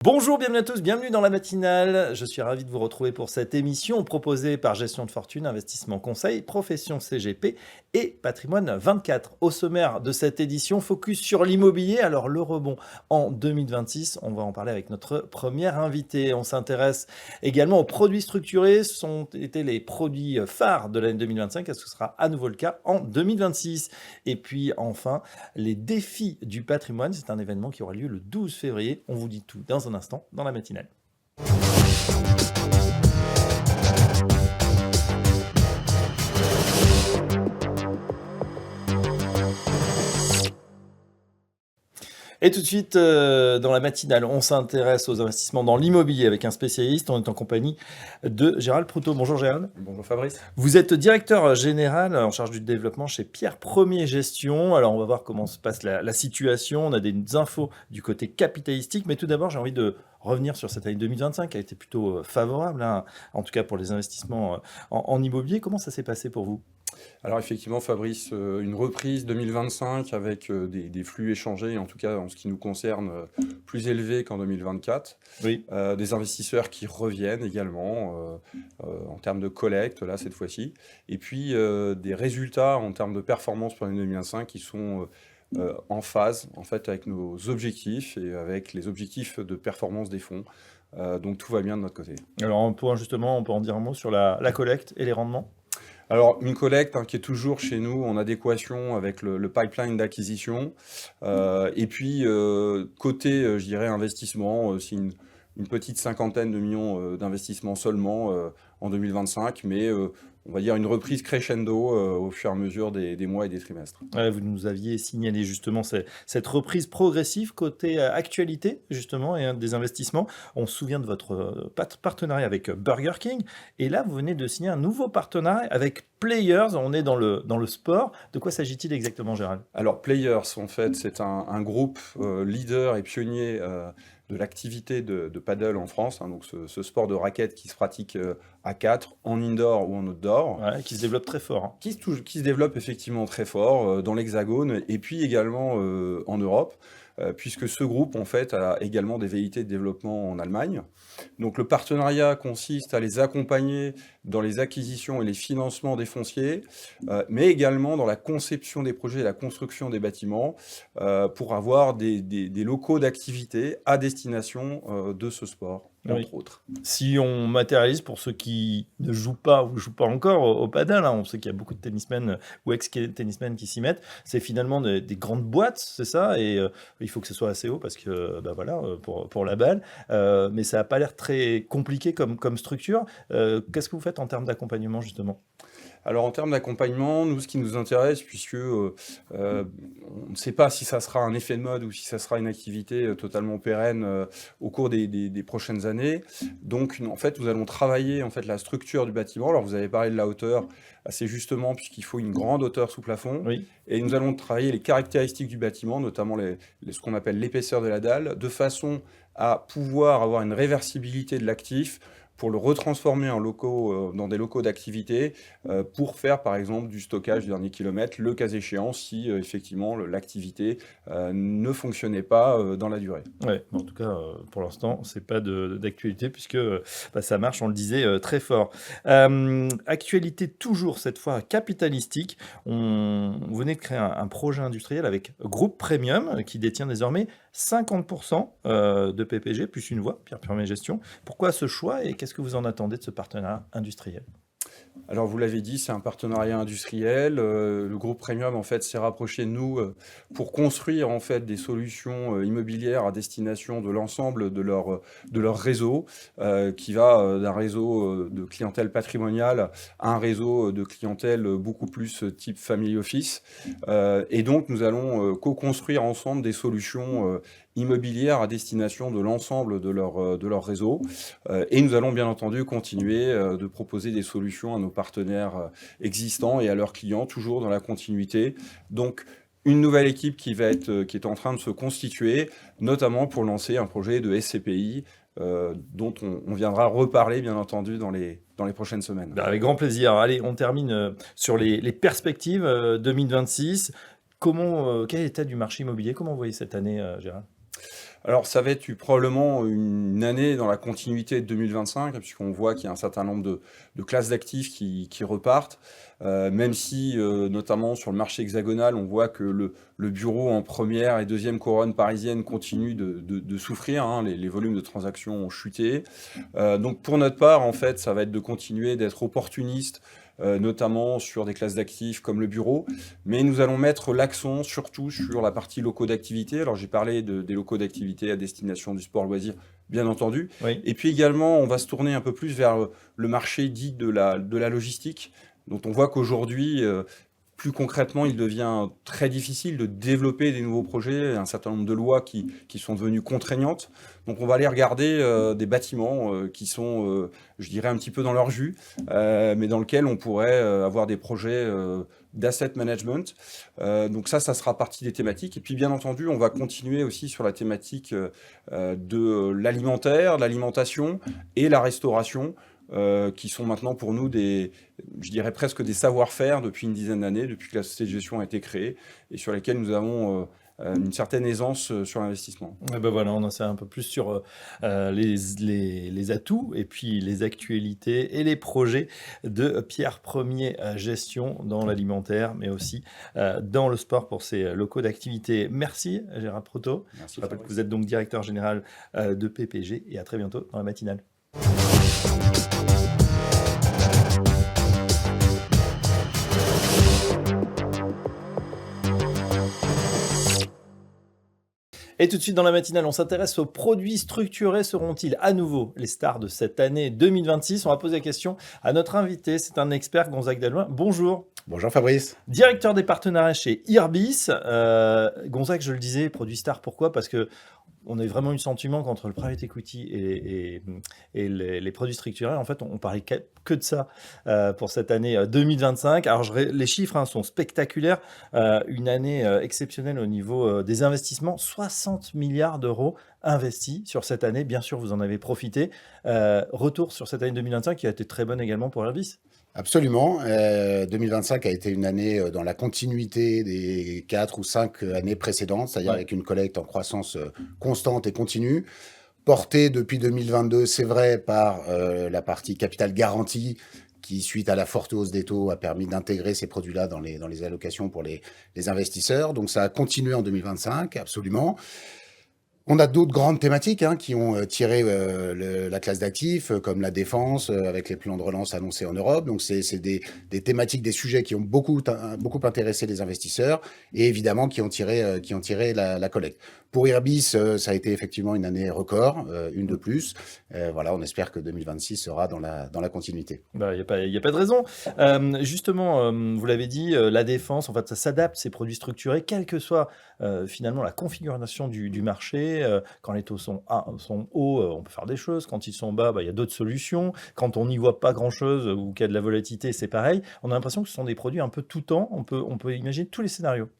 Bonjour, bienvenue à tous, bienvenue dans la matinale. Je suis ravi de vous retrouver pour cette émission proposée par Gestion de Fortune, Investissement Conseil, Profession CGP et Patrimoine 24. Au sommaire de cette édition, focus sur l'immobilier. Alors le rebond en 2026, on va en parler avec notre première invitée. On s'intéresse également aux produits structurés. Ce sont été les produits phares de l'année 2025. Est-ce que ce sera à nouveau le cas en 2026? Et puis enfin, les défis du patrimoine. C'est un événement qui aura lieu le 12 février. On vous dit tout dans un instant dans la matinale. Et tout de suite, dans la matinale, on s'intéresse aux investissements dans l'immobilier avec un spécialiste. On est en compagnie de Gérald Proutot. Bonjour Gérald. Bonjour Fabrice. Vous êtes directeur général en charge du développement chez Pierre Premier Gestion. Alors on va voir comment se passe la situation. On a des infos du côté capitalistique. Mais tout d'abord, j'ai envie de revenir sur cette année 2025 qui a été plutôt favorable, hein, en tout cas pour les investissements en immobilier. Comment ça s'est passé pour vous ? Alors effectivement Fabrice, une reprise 2025 avec des flux échangés, en tout cas en ce qui nous concerne, plus élevés qu'en 2024. Oui. Des investisseurs qui reviennent également en termes de collecte, là cette fois-ci. Et puis des résultats en termes de performance pour l'année 2025 qui sont en phase en fait, avec nos objectifs et avec les objectifs de performance des fonds. Donc tout va bien de notre côté. Alors on peut en dire un mot sur la collecte et les rendements ? Alors, une collecte qui est toujours chez nous en adéquation avec le pipeline d'acquisition. Et puis, côté, je dirais, investissement, c'est une petite cinquantaine de millions d'investissements seulement en 2025, mais on va dire une reprise crescendo au fur et à mesure des mois et des trimestres. Ouais, vous nous aviez signalé justement cette reprise progressive côté actualité, justement, et des investissements. On se souvient de votre partenariat avec Burger King. Et là, vous venez de signer un nouveau partenariat avec Players. On est dans le sport. De quoi s'agit-il exactement, Gérald ? Alors, Players, en fait, c'est un groupe leader et pionnier de l'activité de paddle en France, donc ce sport de raquette qui se pratique à 4, en indoor ou en outdoor. Ouais, qui se développe très fort. Hein. Qui se développe effectivement très fort dans l'Hexagone et puis également en Europe, puisque ce groupe en fait a également des velléités de développement en Allemagne. Donc le partenariat consiste à les accompagner dans les acquisitions et les financements des fonciers, mais également dans la conception des projets et la construction des bâtiments pour avoir des locaux d'activité à destination de ce sport, entre autres. Si on matérialise pour ceux qui ne jouent pas ou ne jouent pas encore au paddle, hein, on sait qu'il y a beaucoup de tennismen ou ex-tennismen qui s'y mettent, c'est finalement des grandes boîtes, c'est ça, et il faut que ce soit assez haut parce que, pour la balle, mais ça n'a pas l'air très compliqué comme structure. Qu'est-ce que vous faites en termes d'accompagnement, justement ? Alors en termes d'accompagnement, nous ce qui nous intéresse, puisque on ne sait pas si ça sera un effet de mode ou si ça sera une activité totalement pérenne au cours des prochaines années. Donc en fait, nous allons travailler en fait la structure du bâtiment. Alors vous avez parlé de la hauteur, assez justement puisqu'il faut une grande hauteur sous plafond. Oui. Et nous allons travailler les caractéristiques du bâtiment, notamment ce qu'on appelle l'épaisseur de la dalle, de façon à pouvoir avoir une réversibilité de l'actif pour le retransformer dans des locaux d'activité, pour faire par exemple du stockage du dernier kilomètre, le cas échéant, si effectivement l'activité ne fonctionnait pas dans la durée. Ouais, en tout cas, pour l'instant, c'est pas d'actualité puisque ça marche, on le disait, très fort. Actualité toujours cette fois capitalistique. On venait de créer un projet industriel avec Groupe Premium qui détient désormais 50% de PPG plus une voix, Pierre Premier Gestion. Pourquoi ce choix et qu'est-ce que vous en attendez de ce partenariat industriel ? Alors vous l'avez dit, c'est un partenariat industriel. Le groupe Premium en fait s'est rapproché de nous pour construire en fait des solutions immobilières à destination de l'ensemble de leur réseau, qui va d'un réseau de clientèle patrimoniale à un réseau de clientèle beaucoup plus type family office. Et donc nous allons co-construire ensemble des solutions immobilières à destination de l'ensemble de leur réseau. Et nous allons bien entendu continuer de proposer des solutions à nos partenaires existants et à leurs clients, toujours dans la continuité. Donc, une nouvelle équipe qui est en train de se constituer, notamment pour lancer un projet de SCPI dont on viendra reparler, bien entendu, dans les prochaines semaines. Avec grand plaisir. Allez, on termine sur les perspectives 2026. Quel est l'état du marché immobilier ? Comment vous voyez cette année, Gérard ? Alors, ça va être probablement une année dans la continuité de 2025, puisqu'on voit qu'il y a un certain nombre de classes d'actifs qui repartent, même si, notamment sur le marché hexagonal, on voit que le bureau en première et deuxième couronne parisienne continue de souffrir, hein, les volumes de transactions ont chuté. Donc, pour notre part, en fait, ça va être de continuer d'être opportuniste, notamment sur des classes d'actifs comme le bureau, mais nous allons mettre l'accent surtout sur la partie locaux d'activité. Alors j'ai parlé des locaux d'activité à destination du sport loisir, bien entendu. Oui. Et puis également, on va se tourner un peu plus vers le marché dit de la logistique, dont on voit qu'aujourd'hui, plus concrètement, il devient très difficile de développer des nouveaux projets, un certain nombre de lois qui sont devenues contraignantes. Donc on va aller regarder des bâtiments qui sont, je dirais, un petit peu dans leur jus, mais dans lesquels on pourrait avoir des projets d'asset management. Donc ça sera partie des thématiques. Et puis bien entendu, on va continuer aussi sur la thématique de l'alimentaire, de l'alimentation et la restauration, qui sont maintenant pour nous je dirais presque des savoir-faire depuis une dizaine d'années, depuis que la société de gestion a été créée, et sur lesquels nous avons une certaine aisance sur l'investissement. Et ben voilà, on en sait un peu plus sur les atouts et puis les actualités et les projets de Pierre Premier Gestion dans l'alimentaire, mais aussi dans le sport pour ses locaux d'activité. Merci Gérard Proto. Merci, Je rappelle que Fabrice. vous êtes donc directeur général de PPG et à très bientôt dans la matinale. Et tout de suite dans la matinale, on s'intéresse aux produits structurés. Seront-ils à nouveau les stars de cette année 2026? On va poser la question à notre invité. C'est un expert, Gonzague Dallouin. Bonjour. Bonjour Fabrice. Directeur des partenariats chez Irbis. Gonzague, je le disais, produit star. Pourquoi? Parce que on a vraiment eu le sentiment qu'entre le private equity et les produits structurés, en fait, on parlait que de ça pour cette année 2025. Alors, les chiffres sont spectaculaires. Une année exceptionnelle au niveau des investissements. 60 milliards d'euros investis sur cette année. Bien sûr, vous en avez profité. Retour sur cette année 2025 qui a été très bonne également pour Irbis. Absolument. 2025 a été une année dans la continuité des 4 ou 5 années précédentes, c'est-à-dire avec une collecte en croissance constante et continue, portée depuis 2022, c'est vrai, par la partie capital garantie qui, suite à la forte hausse des taux, a permis d'intégrer ces produits-là dans les allocations pour les investisseurs. Donc ça a continué en 2025, absolument. On a d'autres grandes thématiques qui ont tiré la classe d'actifs, comme la défense, avec les plans de relance annoncés en Europe. Donc, c'est des thématiques, des sujets qui ont beaucoup intéressé les investisseurs et évidemment qui ont tiré la collecte. Pour Irbis, ça a été effectivement une année record, une de plus. Voilà, on espère que 2026 sera dans la continuité. Il n'y a pas de raison. Justement, vous l'avez dit, la défense, en fait, ça s'adapte, ces produits structurés, quelle que soit finalement la configuration du marché. Quand les taux sont hauts, on peut faire des choses. Quand ils sont bas, il y a d'autres solutions. Quand on n'y voit pas grand-chose ou qu'il y a de la volatilité, c'est pareil. On a l'impression que ce sont des produits un peu tout temps. On peut imaginer tous les scénarios.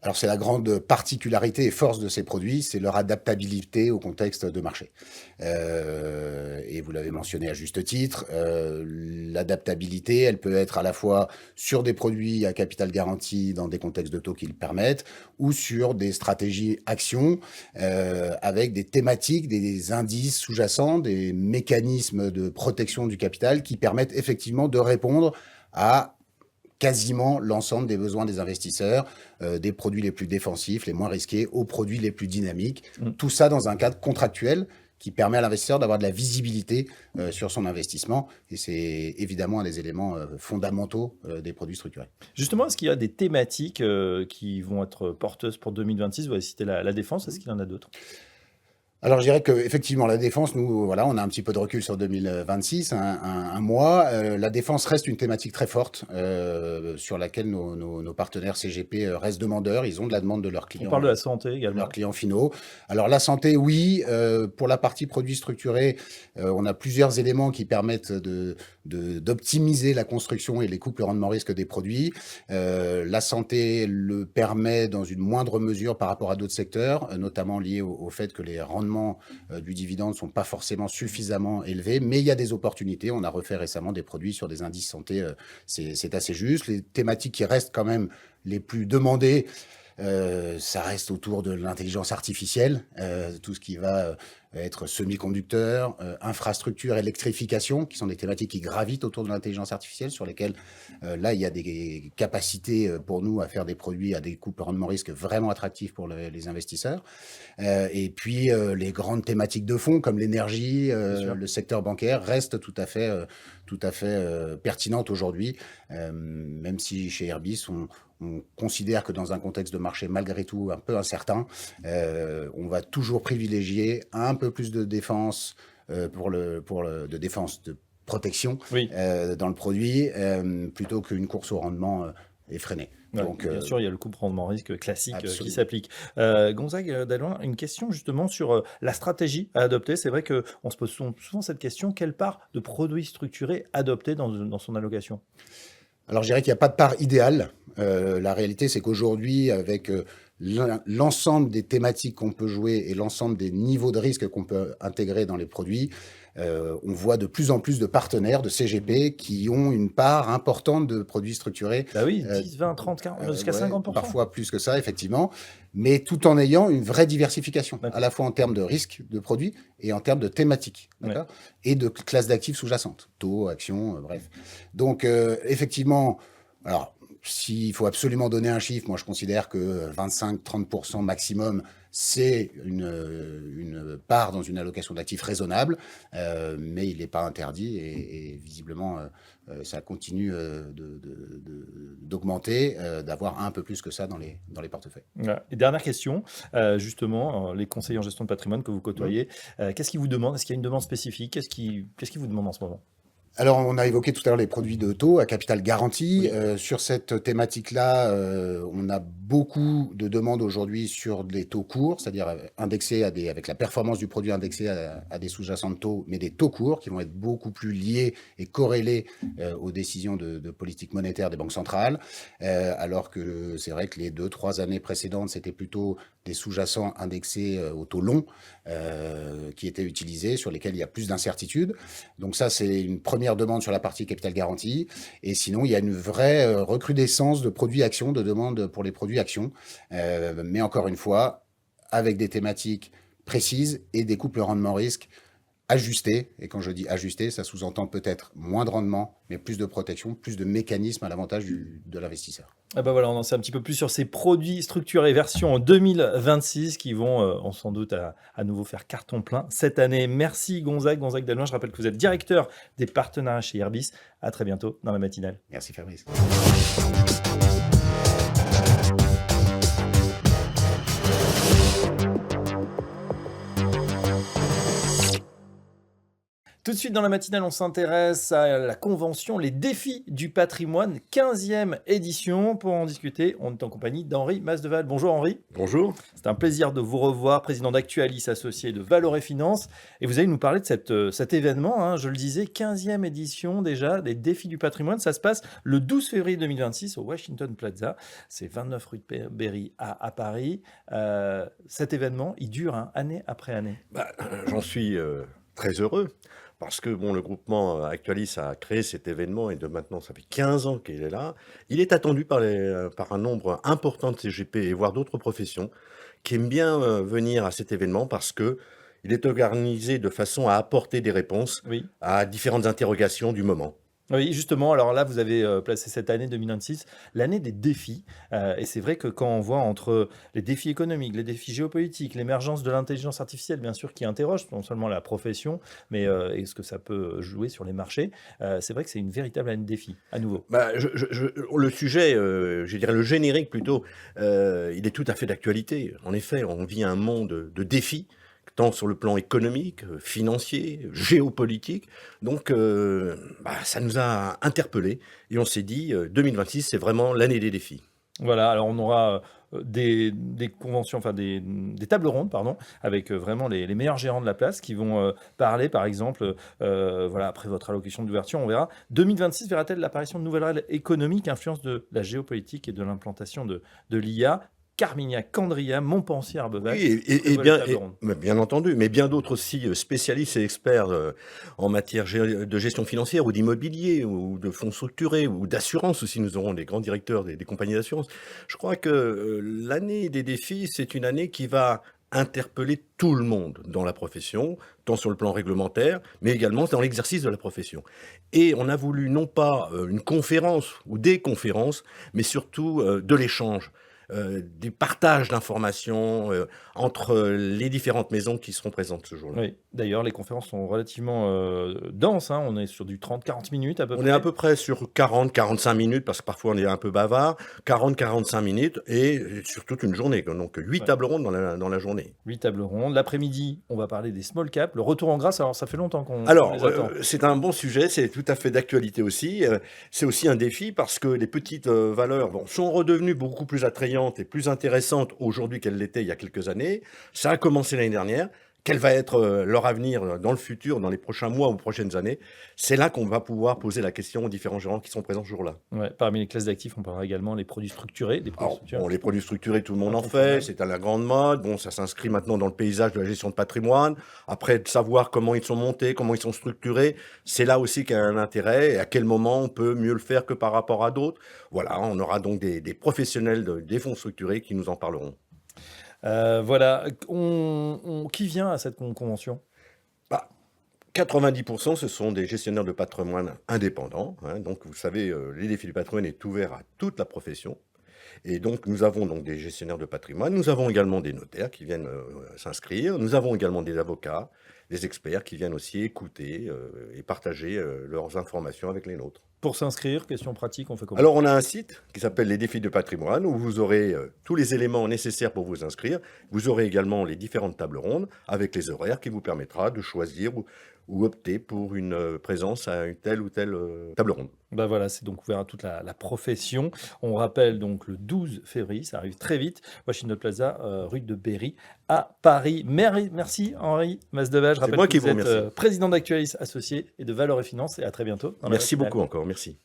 Alors, c'est la grande particularité et force de ces produits, c'est leur adaptabilité au contexte de marché. Et vous l'avez mentionné à juste titre, l'adaptabilité, elle peut être à la fois sur des produits à capital garanti dans des contextes de taux qui le permettent, ou sur des stratégies actions avec des thématiques, des indices sous-jacents, des mécanismes de protection du capital qui permettent effectivement de répondre à quasiment l'ensemble des besoins des investisseurs, des produits les plus défensifs, les moins risqués, aux produits les plus dynamiques. Tout ça dans un cadre contractuel qui permet à l'investisseur d'avoir de la visibilité sur son investissement. Et c'est évidemment un des éléments fondamentaux des produits structurés. Justement, est-ce qu'il y a des thématiques qui vont être porteuses pour 2026? Vous avez cité la défense, est-ce qu'il y en a d'autres? Alors, je dirais qu'effectivement, la défense, nous, voilà, on a un petit peu de recul sur 2026, un mois. La défense reste une thématique très forte sur laquelle nos partenaires CGP restent demandeurs. Ils ont de la demande de leurs clients. On parle de la santé également. Leurs clients finaux. Alors, la santé, oui. Pour la partie produits structurés, on a plusieurs éléments qui permettent d'optimiser la construction et les couples rendement-risque des produits. La santé le permet dans une moindre mesure par rapport à d'autres secteurs, notamment liés au fait que les rendements du dividende ne sont pas forcément suffisamment élevés, mais il y a des opportunités. On a refait récemment des produits sur des indices santé, c'est assez juste. Les thématiques qui restent quand même les plus demandées, Ça reste autour de l'intelligence artificielle, tout ce qui va être semi-conducteurs, infrastructure, électrification, qui sont des thématiques qui gravitent autour de l'intelligence artificielle, sur lesquelles, là, il y a des capacités pour nous à faire des produits à des coûts par rendement risque vraiment attractifs pour les investisseurs. Et puis, les grandes thématiques de fond, comme l'énergie, le secteur bancaire, restent tout à fait pertinentes aujourd'hui, même si chez Airbus, on considère que dans un contexte de marché malgré tout un peu incertain, on va toujours privilégier un peu plus de défense de défense, de protection dans le produit, plutôt qu'une course au rendement effrénée. Ouais, Donc, bien sûr, il y a le coupe rendement risque classique qui absolument. s'applique. Gonzague Dalloin, une question justement sur la stratégie à adopter. C'est vrai qu'on se pose souvent cette question, quelle part de produits structurés adopter dans son allocation? Alors, je dirais qu'il n'y a pas de part idéale. La réalité, c'est qu'aujourd'hui, avec l'ensemble des thématiques qu'on peut jouer et l'ensemble des niveaux de risque qu'on peut intégrer dans les produits, on voit de plus en plus de partenaires de CGP qui ont une part importante de produits structurés. Bah oui, 10, 20, 30, 40, jusqu'à Ouais, 50%. parfois plus que ça, effectivement, mais tout en ayant une vraie diversification, D'accord. à la fois en termes de risque de produits et en termes de thématiques, d'accord, et de classes d'actifs sous-jacentes, taux, actions, bref. Donc, effectivement, alors, s'il faut absolument donner un chiffre, moi je considère que 25-30% maximum, c'est une part dans une allocation d'actifs raisonnable, mais il n'est pas interdit et visiblement ça continue d'augmenter, d'avoir un peu plus que ça dans les portefeuilles. Voilà. Et dernière question, justement, les conseillers en gestion de patrimoine que vous côtoyez, qu'est-ce qu'ils vous demandent? Est-ce qu'il y a une demande spécifique? Qu'est-ce qu'ils vous demandent en ce moment? Alors, on a évoqué tout à l'heure les produits de taux à capital garanti. Sur cette thématique-là, on a beaucoup de demandes aujourd'hui sur des taux courts, c'est-à-dire indexés avec la performance du produit indexé à des sous-jacents de taux, mais des taux courts qui vont être beaucoup plus liés et corrélés aux décisions de politique monétaire des banques centrales. Alors que c'est vrai que les 2-3 années précédentes, c'était plutôt des sous-jacents indexés au taux long qui étaient utilisés, sur lesquels il y a plus d'incertitudes. Donc ça, c'est une première demande sur la partie capital garanti. Et sinon, il y a une vraie recrudescence de produits actions, de demandes pour les produits actions. Mais encore une fois, avec des thématiques précises et des couples rendement-risque ajustés. Et quand je dis ajustés, ça sous-entend peut-être moins de rendement, mais plus de protection, plus de mécanismes à l'avantage de l'investisseur. Ah bah voilà, on en sait un petit peu plus sur ces produits structurés version 2026 qui vont sans doute à nouveau faire carton plein cette année. Merci Gonzague Dalloin. Je rappelle que vous êtes directeur des partenariats chez Airbus. À très bientôt dans la matinale. Merci Fabrice. Tout de suite dans la matinale, on s'intéresse à la convention Les Défis du patrimoine, 15e édition. Pour en discuter, on est en compagnie d'Henri Masdeval. Bonjour Henri. Bonjour. C'est un plaisir de vous revoir, président d'Actualis, associé de Valore Finance. Et vous allez nous parler de cet événement, hein, je le disais, 15e édition déjà, des Défis du patrimoine. Ça se passe le 12 février 2026 au Washington Plaza. C'est 29 rue de Berry à Paris. Cet événement, il dure année après année. J'en suis très heureux. Parce que le groupement Actualis a créé cet événement et maintenant, ça fait 15 ans qu'il est là. Il est attendu par un nombre important de CGP et voire d'autres professions qui aiment bien venir à cet événement parce que il est organisé de façon à apporter des réponses à différentes interrogations du moment. Oui, justement, alors là, vous avez placé cette année 2026, l'année des défis. Et c'est vrai que quand on voit entre les défis économiques, les défis géopolitiques, l'émergence de l'intelligence artificielle, bien sûr, qui interroge non seulement la profession, mais est-ce que ça peut jouer sur les marchés, c'est vrai que c'est une véritable année de défis, à nouveau. Le sujet, je dirais le générique plutôt, il est tout à fait d'actualité. En effet, on vit un monde de défis, tant sur le plan économique, financier, géopolitique. Donc, ça nous a interpellés et on s'est dit, 2026, c'est vraiment l'année des défis. Voilà, alors on aura des conventions, enfin des tables rondes, pardon, avec vraiment les meilleurs gérants de la place qui vont parler, par exemple, après votre allocation d'ouverture, on verra. 2026 verra-t-elle l'apparition de nouvelles règles économiques, influence de la géopolitique et de l'implantation de l'IA? Carmignac-Candriam, Montpensier-Arbevac. Oui, mais bien entendu, mais bien d'autres aussi spécialistes et experts en matière de gestion financière ou d'immobilier ou de fonds structurés ou d'assurance aussi. Nous aurons des grands directeurs des compagnies d'assurance. Je crois que l'année des défis, c'est une année qui va interpeller tout le monde dans la profession, tant sur le plan réglementaire, mais également dans l'exercice de la profession. Et on a voulu non pas une conférence ou des conférences, mais surtout de l'échange, des partages d'informations entre les différentes maisons qui seront présentes ce jour-là. Oui, d'ailleurs, les conférences sont relativement denses, hein. On est sur du 30-40 minutes à peu près. On est à peu près sur 40-45 minutes, parce que parfois on est un peu bavard, 40-45 minutes, et sur toute une journée. Donc 8 tables rondes dans la journée. 8 tables rondes. L'après-midi, on va parler des small caps. Le retour en grâce, alors ça fait longtemps qu'on Alors, les attend. c'est un bon sujet, c'est tout à fait d'actualité aussi. C'est aussi un défi parce que les petites valeurs sont redevenues beaucoup plus attrayantes et plus intéressantes aujourd'hui qu'elles l'étaient il y a quelques années. Ça a commencé l'année dernière. Quel va être leur avenir dans le futur, dans les prochains mois ou prochaines années? C'est là qu'on va pouvoir poser la question aux différents gérants qui sont présents ce jour-là. Ouais, parmi les classes d'actifs, on parlera également des produits structurés. Les produits structurés, tout le monde en fait, c'est à la grande mode. Bon, ça s'inscrit maintenant dans le paysage de la gestion de patrimoine. Après, de savoir comment ils sont montés, comment ils sont structurés, c'est là aussi qu'il y a un intérêt et à quel moment on peut mieux le faire que par rapport à d'autres. Voilà, on aura donc des professionnels des fonds structurés qui nous en parleront. Voilà. Qui vient à cette convention? 90%, ce sont des gestionnaires de patrimoine indépendants. Donc, vous savez, les défis du patrimoine est ouvert à toute la profession. Et donc, nous avons donc des gestionnaires de patrimoine. Nous avons également des notaires qui viennent s'inscrire. Nous avons également des avocats, des experts qui viennent aussi écouter et partager leurs informations avec les nôtres. Pour s'inscrire, question pratique, on fait comment? Alors, on a un site qui s'appelle Les Défis de patrimoine où vous aurez tous les éléments nécessaires pour vous inscrire. Vous aurez également les différentes tables rondes avec les horaires qui vous permettra de choisir ou opter pour une présence à une telle ou telle table ronde. Ben voilà, c'est donc ouvert à toute la profession. On rappelle donc le 12 février, ça arrive très vite, Washington Plaza, rue de Berry, à Paris. Merci Henri Masdevage. Je rappelle moi que qui vous vous êtes remercie. président d'Actualis Associés et de Valeurs et Finances, et à très bientôt. Merci beaucoup encore, merci.